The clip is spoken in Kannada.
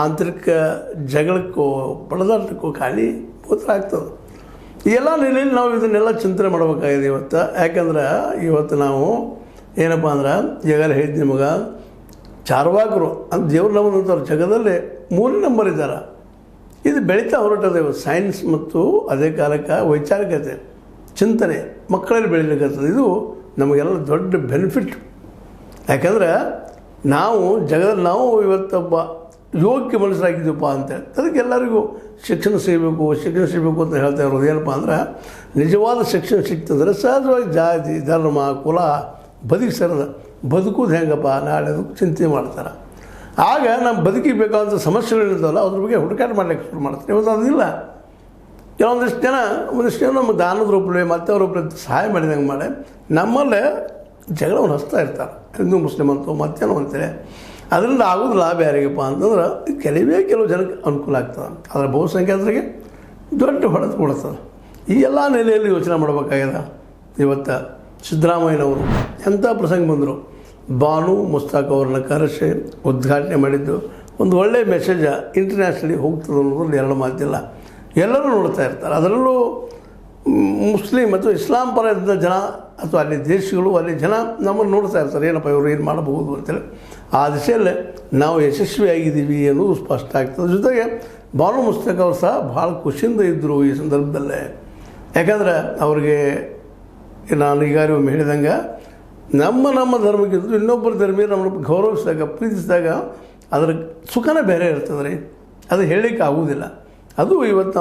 ಆಂತರಿಕ ಜಗಳಕ್ಕೋ ಬಡದಾಟಕ್ಕೋ ಕಾರಣೀಭೂತ ಆಗ್ತದೆ. ಈ ಎಲ್ಲ ನೆಲೆಯಲ್ಲಿ ನಾವು ಇದನ್ನೆಲ್ಲ ಚಿಂತನೆ ಮಾಡಬೇಕಾಗಿದೆ ಇವತ್ತು. ಯಾಕಂದ್ರೆ ಇವತ್ತು ನಾವು ಏನಪ್ಪ ಅಂದ್ರೆ ಜಗಲ್ಲಿ ಹೇಳಿದ್ದು ನಿಮಗೆ, ಚಾರ್ವಾಕರು ಅಂತ ದೇವ್ರು ನಮ್ಮದಂತಾರೆ ಜಗದಲ್ಲಿ 3 ನಂಬರ್ ಇದ್ದಾರೆ. ಇದು ಬೆಳೀತಾ ಹೊರಟದೆ ಸೈನ್ಸ್ ಮತ್ತು ಅದೇ ಕಾಲಕ್ಕೆ ವೈಚಾರಿಕತೆ ಚಿಂತನೆ ಮಕ್ಕಳಲ್ಲಿ ಬೆಳೀಲಿಕ್ಕತ್ತದೆ. ಇದು ನಮಗೆಲ್ಲ ದೊಡ್ಡ ಬೆನಿಫಿಟ್. ಯಾಕಂದ್ರೆ ನಾವು ಜಗದಲ್ಲಿ ನಾವು ಇವತ್ತೊಬ್ಬ ಯೋಗ್ಯ ಮನುಷ್ಯರಾಗಿದ್ದೀವಪ್ಪ ಅಂತೇಳಿ ಅದಕ್ಕೆ ಎಲ್ಲರಿಗೂ ಶಿಕ್ಷಣ ಸಿಗಬೇಕು ಅಂತ ಹೇಳ್ತಾ ಇರೋದು. ಏನಪ್ಪ ಅಂದ್ರೆ ನಿಜವಾದ ಶಿಕ್ಷಣ ಸಿಗ್ತಂದ್ರೆ ಸಹಜವಾಗಿ ಜಾತಿ ಧರ್ಮ ಕುಲ ಬದುಕಿ ಸರದ ಬದುಕೋದು ಹೆಂಗಪ್ಪ ನಾಳೆ ಅದಕ್ಕೆ ಚಿಂತೆ ಮಾಡ್ತಾರೆ. ಆಗ ನಮ್ಮ ಬದುಕಿಗೆ ಬೇಕಾದಂಥ ಸಮಸ್ಯೆಗಳಿರ್ತಾವಲ್ಲ ಅದ್ರ ಬಗ್ಗೆ ಹುಡುಕಾಟ ಮಾಡ್ಲಿಕ್ಕೆ ಶುರು ಮಾಡ್ತಾರೆ. ಇವತ್ತು ಅದಿಲ್ಲ. ಒಂದಿಷ್ಟು ಜನ ನಮ್ಮ ದಾನದ ರೂಪದಲ್ಲಿ ಮತ್ತವ್ರ ರೂಪದಲ್ಲಿ ಸಹಾಯ ಮಾಡಿದಂಗೆ ಮಾಡಿ ನಮ್ಮಲ್ಲೇ ಜಗಳವನ್ನು ಹಚ್ತಾ ಇರ್ತಾರೆ. ಹಿಂದೂ ಮುಸ್ಲಿಮ್ ಅಂತೂ ಮತ್ತೇನೋ ಅಂತೇಳಿ ಅದರಿಂದ ಆಗೋದು ಲಾಭ ಯಾರಿಗಪ್ಪ ಅಂತಂದ್ರೆ ಕೆಲವು ಜನಕ್ಕೆ ಅನುಕೂಲ ಆಗ್ತದೆ. ಆದರೆ ಬಹುಸಂಖ್ಯಾತರಿಗೆ ದೊಡ್ಡ ಹೊಡೆದು ಕೊಡ್ತದೆ. ಈ ಎಲ್ಲ ನೆಲೆಯಲ್ಲಿ ಯೋಚನೆ ಮಾಡಬೇಕಾಗ್ಯದ. ಇವತ್ತು ಸಿದ್ದರಾಮಯ್ಯನವರು ಎಂಥ ಪ್ರಸಂಗ ಬಂದರು, ಬಾನು ಮುಸ್ತಾಕ್ ಅವ್ರನ್ನ ಕರೆಸಿ ಉದ್ಘಾಟನೆ ಮಾಡಿದ್ದು ಒಂದು ಒಳ್ಳೆಯ ಮೆಸೇಜ ಇಂಟರ್ನ್ಯಾಷನಲಿ ಹೋಗ್ತದೆ ಅನ್ನೋದ್ರಲ್ಲಿ ಎರಡು ಮಾತಿಲ್ಲ. ಎಲ್ಲರೂ ನೋಡ್ತಾ ಇರ್ತಾರೆ. ಅದರಲ್ಲೂ ಮುಸ್ಲಿಮ್ ಮತ್ತು ಇಸ್ಲಾಂ ಪರ ಇದ್ದ ಜನ ಅಥವಾ ಅಲ್ಲಿ ದೇಶಗಳು ಅಲ್ಲಿ ಜನ ನಮ್ಮನ್ನು ನೋಡ್ತಾ ಇರ್ತಾರೆ, ಏನಪ್ಪ ಇವರು ಏನು ಮಾಡಬಹುದು ಅಂತೇಳಿ. ಆ ದಿಶೆಯಲ್ಲೇ ನಾವು ಯಶಸ್ವಿಯಾಗಿದ್ದೀವಿ ಅನ್ನೋದು ಸ್ಪಷ್ಟ ಆಗ್ತದೆ. ಜೊತೆಗೆ ಬಾನು ಮುಸ್ತಾಕ್ ಅವರು ಸಹ ಭಾಳ ಖುಷಿಯಿಂದ ಇದ್ದರು ಈ ಸಂದರ್ಭದಲ್ಲೇ. ಯಾಕಂದ್ರೆ ಅವ್ರಿಗೆ ನಾನು ಈಗಾಗಲೇ ಒಮ್ಮೆ ಹೇಳಿದಂಗೆ ನಮ್ಮ ಧರ್ಮಕ್ಕಿಂತ ಇನ್ನೊಬ್ಬರ ಧರ್ಮೀಯ ನಮ್ಮನ್ನು ಗೌರವಿಸಿದಾಗ ಪ್ರೀತಿಸಿದಾಗ ಅದರ ಸುಖನೇ ಬೇರೆ ಇರ್ತದೆ ರೀ. ಅದು ಹೇಳಲಿಕ್ಕೆ ಆಗೋದಿಲ್ಲ. ಅದು ಇವತ್ತು